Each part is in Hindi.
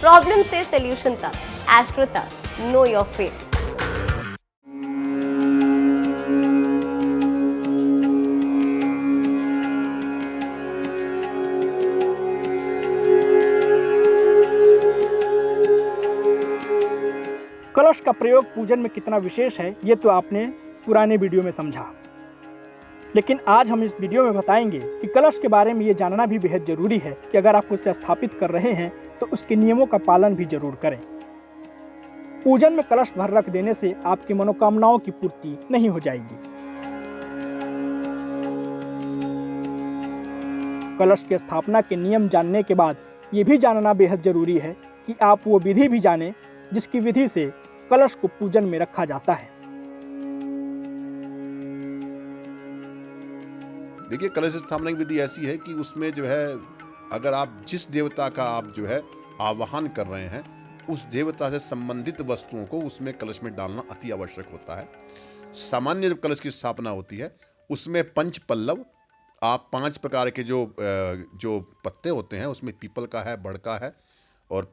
प्रॉब्लम से सोल्यूशन तक, एस्ट्रो तक, नो योर फेट। कलश का प्रयोग पूजन में कितना विशेष है ये तो आपने पुराने वीडियो में समझा, लेकिन आज हम इस वीडियो में बताएंगे कि कलश के बारे में ये जानना भी बेहद जरूरी है कि अगर आप उसे स्थापित कर रहे हैं तो उसके नियमों का पालन भी जरूर करें। पूजन में कलश भर रख देने से आपकी मनोकामनाओं की पूर्ति नहीं हो जाएगी। कलश की स्थापना के नियम जानने के बाद ये भी जानना बेहद जरूरी है कि आप वो विधि भी जानें जिसकी विधि से कलश को पूजन में रखा जाता है। देखिए, कलश स्थापना की विधि ऐसी है कि उसमें जो है अगर आप जिस देवता का आप जो है आवाहन कर रहे हैं उस देवता से संबंधित वस्तुओं को उसमें कलश में डालना अति आवश्यक होता है। सामान्य जब कलश की स्थापना होती है उसमें पंच पल्लव, आप 5 प्रकार के जो पत्ते होते हैं उसमें पीपल का है, बड़ का है और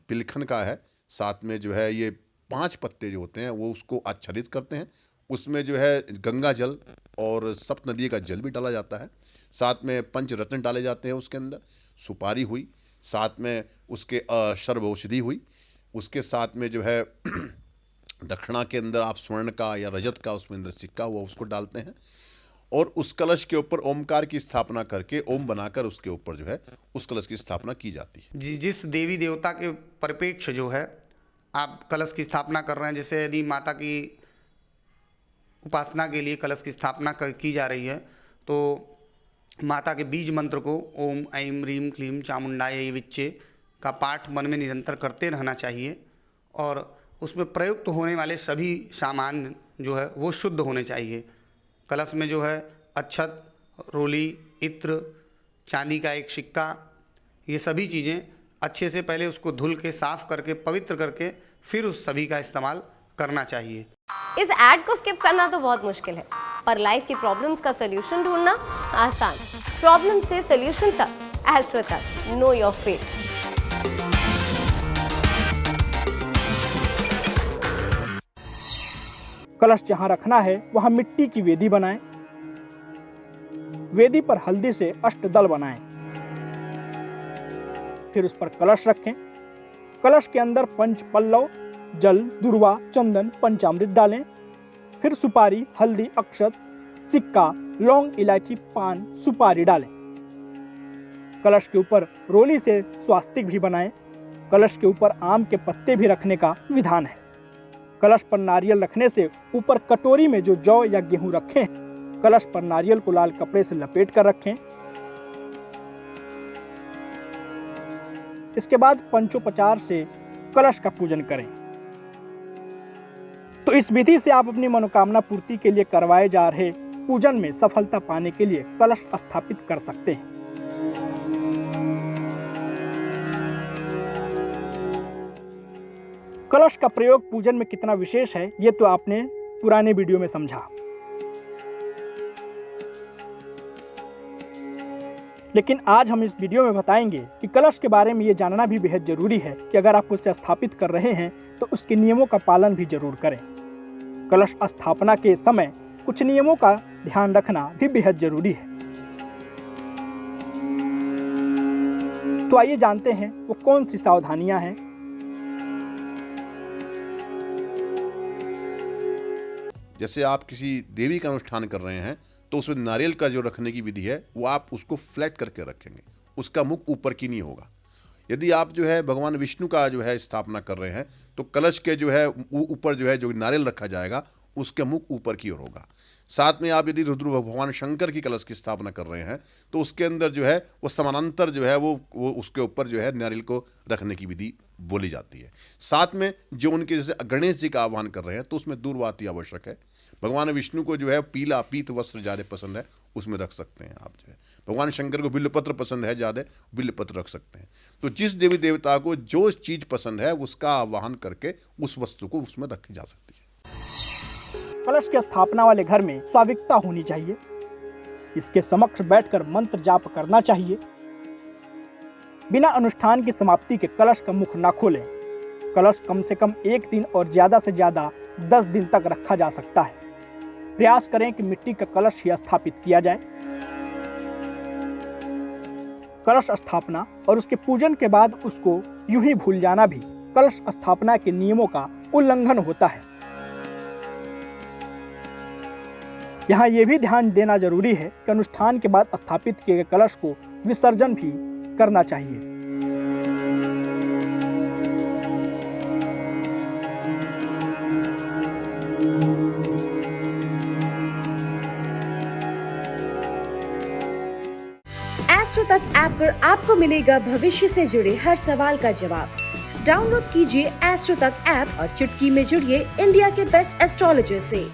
पिलखन का है, साथ में जो है ये 5 पत्ते जो होते हैं वो उसको आच्छादित करते हैं। उसमें जो है गंगा जल और सप्त नदी का जल भी डाला जाता है, साथ में पंच रत्न डाले जाते हैं, उसके अंदर सुपारी हुई, साथ में उसके सर्व औषधि हुई, उसके साथ में जो है दक्षिणा के अंदर आप स्वर्ण का या रजत का उसमें अंदर सिक्का हुआ उसको डालते हैं और उस कलश के ऊपर ओमकार की स्थापना करके ओम बनाकर उसके ऊपर जो है उस कलश की स्थापना की जाती है। जी, जिस देवी देवता के परिपेक्ष जो है आप कलश की स्थापना कर रहे हैं, जैसे यदि माता की उपासना के लिए कलश की स्थापना की जा रही है तो माता के बीज मंत्र को ओम ऐं ह्रीं क्लीं चामुंडाय विच्चे का पाठ मन में निरंतर करते रहना चाहिए और उसमें प्रयुक्त होने वाले सभी सामान जो है वो शुद्ध होने चाहिए। कलश में जो है अक्षत, रोली, इत्र, चांदी का एक सिक्का, ये सभी चीज़ें अच्छे से पहले उसको धुल के साफ करके पवित्र करके फिर उस सभी का इस्तेमाल करना चाहिए। इस ऐड को स्किप करना तो बहुत मुश्किल है, पर लाइफ की प्रॉब्लम्स का सोल्यूशन ढूंढना आसान। प्रॉब्लम से सोल्यूशन तक, एस्ट्रो तक, नो योर फेट। कलश जहां रखना है वहां मिट्टी की वेदी बनाएं। वेदी पर हल्दी से अष्टदल बनाएं। फिर उस पर कलश रखें। कलश के अंदर पंच पल्लव, जल, दुर्वा, चंदन, पंचामृत डालें। फिर सुपारी, हल्दी, अक्षत, सिक्का, लौंग, इलायची, पान, सुपारी डालें। कलश के ऊपर रोली से स्वास्तिक भी बनाएं। कलश के ऊपर आम के पत्ते भी रखने का विधान है। कलश पर नारियल रखने से ऊपर कटोरी में जो जौ या गेहूं रखे हैं, कलश पर नारियल को लाल कपड़े से लपेट कर रखें। इसके बाद पंचोपचार से कलश का पूजन करें। तो इस विधि से आप अपनी मनोकामना पूर्ति के लिए करवाए जा रहे पूजन में सफलता पाने के लिए कलश स्थापित कर सकते हैं। कलश का प्रयोग पूजन में कितना विशेष है ये तो आपने पुराने वीडियो में समझा, लेकिन आज हम इस वीडियो में बताएंगे कि कलश के बारे में ये जानना भी बेहद जरूरी है कि अगर आप उसे स्थापित कर रहे हैं तो उसके नियमों का पालन भी जरूर करें। कलश स्थापना के समय कुछ नियमों का ध्यान रखना भी बेहद जरूरी है। तो आइए जानते हैं वो कौन सी सावधानियां हैं। जैसे आप किसी देवी का अनुष्ठान कर रहे हैं तो उसमें नारियल का जो रखने की विधि है वो आप उसको फ्लैट करके रखेंगे, उसका मुख ऊपर की नहीं होगा। यदि आप जो है भगवान विष्णु का जो है स्थापना कर रहे हैं तो कलश के जो है ऊपर जो है जो नारियल रखा जाएगा उसके मुख ऊपर की ओर होगा। साथ में आप यदि रुद्र भगवान शंकर की कलश की स्थापना कर रहे हैं तो उसके अंदर जो है वो समानांतर जो है वो उसके ऊपर जो है नारियल को रखने की विधि बोली जाती है। साथ में जो उनके जैसे गणेश जी का आह्वान कर रहे हैं तो उसमें दूर्वाती आवश्यक है। भगवान विष्णु को जो है पीला पीत वस्त्र ज़्यादा पसंद है, उसमें रख सकते हैं आप जो है। भगवान शंकर को बिल्वपत्र पसंद है ज़्यादा, बिल्वपत्र रख सकते हैं। तो जिस देवी देवता को जो चीज़ पसंद है उसका आह्वान करके उस वस्तु को उसमें रखी जा सकती है। कलश की स्थापना वाले घर में स्वाभाविकता होनी चाहिए। इसके समक्ष बैठकर मंत्र जाप करना चाहिए। बिना अनुष्ठान की समाप्ति के कलश का मुख न खोलें। कलश कम से कम 1 दिन और ज़्यादा से ज़्यादा 10 दिन तक रखा जा सकता है। प्रयास करें कि मिट्टी का कलश ही स्थापित किया जाए। कलश स्थापना और उसके पूजन के बाद उसको यूं ही भूल जाना भी कलश स्थापना के नियमों का उल्लंघन होता है। यहाँ ये भी ध्यान देना जरूरी है कि अनुष्ठान के बाद स्थापित किए गए कलश को विसर्जन भी करना चाहिए। एस्ट्रो तक ऐप पर आपको मिलेगा भविष्य से जुड़े हर सवाल का जवाब। डाउनलोड कीजिए एस्ट्रो तक ऐप और चुटकी में जुड़िए इंडिया के बेस्ट एस्ट्रोलॉजर से।